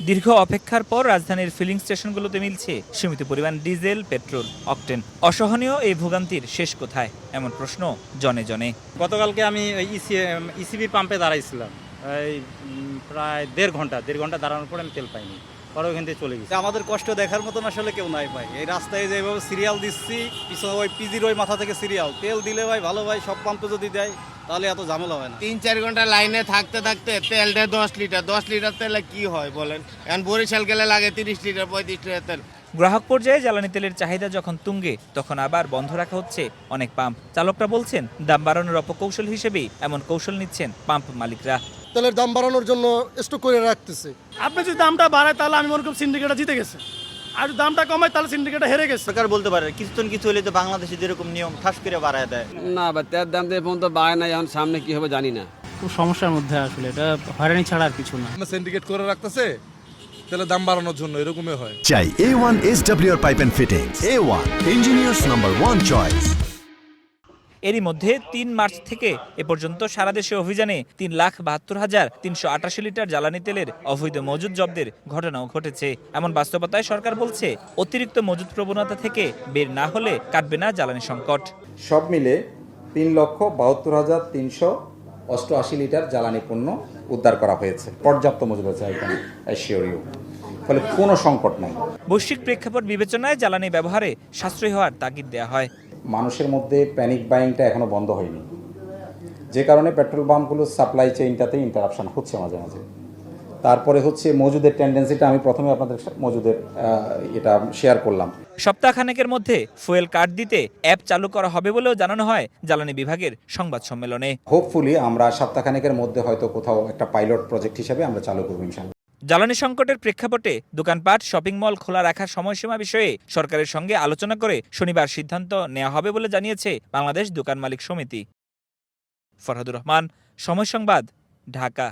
দীর্ঘ অপেক্ষার পর রাজধানীর ফিলিং স্টেশনগুলোতে মিলছে সীমিত পরিমাণ ডিজেল, পেট্রোল, অকটেন। অসহনীয় এই ভোগান্তির শেষ কোথায়, এমন প্রশ্ন জনে জনে। গতকালকে আমি ইসিবি পাম্পে দাঁড়াইছিলাম এই প্রায় দেড় ঘন্টা দাঁড়ানোর পর আমি তেল পাইনি, পরে ওইখান থেকে চলে গেছি। আমাদের কষ্ট দেখার মতন আসলে কেউ নাই ভাই। এই রাস্তায় যেভাবে সিরিয়াল দিচ্ছি, পিছনে ওই পিজির ওই মাথা থেকে সিরিয়াল, তেল দিলে ভাই ভালো ভাই, সব পাম্পে যদি দেয় তাহলে এত ঝামেলা হয় না। 3-4 ঘন্টা লাইনে থাকতে থাকতে তেল দেয় 10 লিটার তেলে কি হয় বলেন? এখন বরিশাল গেলে লাগে 30 লিটার 35 লিটার তেল। গ্রাহক পর্যায়ে জ্বালানি তেলের চাহিদা যখন তুঙ্গে, তখন আবার বন্ধ রাখা হচ্ছে অনেক পাম্প। চালকরা বলছেন, দাম বাড়ানোর অপকৌশল হিসেবেই এমন কৌশল নিচ্ছেন পাম্প মালিকরা। তেলের দাম বাড়ানোর জন্য স্টক করে রাখতেছে। আপনি যদি দামটা বাড়ায় তাহলে আমি মনে করি সিন্ডিকেটটা জিতে গেছে, আর যদি দামটা কমায় তাহলে সিন্ডিকেটটা হেরে গেছে। সরকার বলতে পারে কিছু হলে তো বাংলাদেশে যেরকম নিয়ম ঠাস করে বাড়ায় দেয়। না বা তেল দাম দিয়ে পর্যন্ত বাড়ে না, এখন সামনে কি হবে জানি না। খুব সমস্যার মধ্যে আসলে, এটা হয়রানি ছাড়া আর কিছু না। সিন্ডিকেট করে রাখতেছে তেলের দাম বাড়ানোর জন্য, এরকমই হয়। চাই A1 SWR pipe and fittings. A1 engineers number 1 choice. এরই মধ্যে ৩ মার্চ থেকে এ পর্যন্ত সারা দেশে অভিযানে 3,72,388 লিটার জ্বালানি তেলের অবৈধ মজুদ জব্দের ঘটনাও ঘটেছে। এমন বাস্তবতায় সরকার বলছে, অতিরিক্ত মজুদ প্রবণতা থেকে বের না হলে কাটবে না জ্বালানি সংকট। সব মিলে 3,72,388 লিটার জ্বালানি পণ্য উদ্ধার করা হয়েছে। পর্যাপ্ত মজুদ আছে, ফলে কোনো সংকট নাই। বৈশ্বিক প্রেক্ষাপট বিবেচনায় জ্বালানি ব্যবহারে সাশ্রয়ী হওয়ার তাগিদ দেওয়া হয়। মানুষের মধ্যে প্যানিক বাইংটা এখনো বন্ধ হয়নি, যে কারণে পেট্রোল পাম্পগুলোর সাপ্লাই চেইনটাতে ইন্টারাপশন হচ্ছে মাঝে মাঝে। তারপরে হচ্ছে মজুদের টেন্ডেন্সিটা, আমি প্রথমে আপনাদের মজুদের এটা শেয়ার করলাম। সপ্তাহখানেকের মধ্যে ফুয়েল কার্ড দিতে অ্যাপ চালু করা হবে বলেও জানানো হয় জ্বালানি বিভাগের সংবাদ সম্মেলনে। হোপফুলি আমরা সপ্তাহখানেকের মধ্যে হয়তো কোথাও একটা পাইলট প্রজেক্ট হিসেবে আমরা চালু করব ইনশাআল্লাহ। জ্বালানি সংকটের প্রেক্ষাপটে দোকানপাট, শপিং মল খোলা রাখার সময়সীমা বিষয়ে সরকারের সঙ্গে আলোচনা করে শনিবার সিদ্ধান্ত নেওয়া হবে বলে জানিয়েছে বাংলাদেশ দোকান মালিক সমিতি। ফরহাদুর রহমান, সময় সংবাদ, ঢাকা।